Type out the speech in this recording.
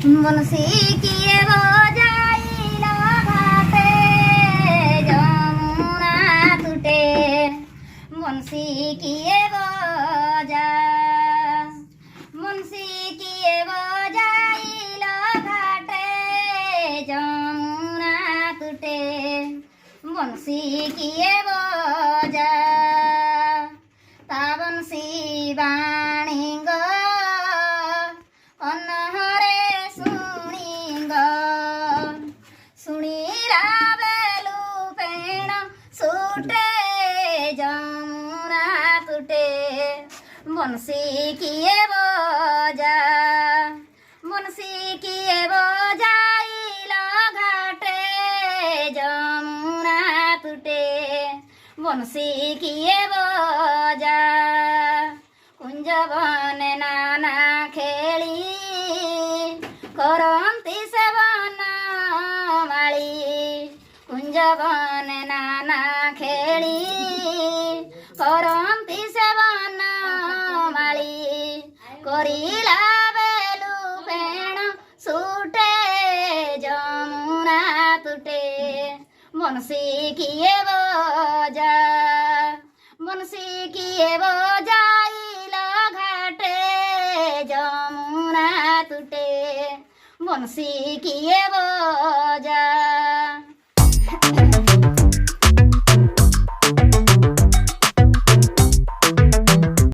বনশী কিয়ে বজাইল ঘাটে যমুনা তুটে বনশী কিয়ে বজা বনশী কিয়ে বজাইল ঘাটে যমুনা তুটে বনশী কিয়ে বজা তা বনশী বাণীঙ্গ অনহরে শুনিঙ্গ শুনিলা বেলু পেণ ছুটে যমুনা তুটে বনশী কিয়ে বজা বনশী কিয়ে বজাইল ঘাটে যমুনা তুটে বনশী কিয়ে বজা কুঞ্জ বনে নানা খেলি করন্তি সেবন মাଳି কুঞ্জ বনে নানা খেলি করন্তি সেবন মাଳି করিলা বেলু পেণ ছুটে যমুনা তুটে বনশী কিয়ে বজা বনশী কিয়ে বজাইল ঘাটে যমুনা তুটে বনশী কিয়ে বজা।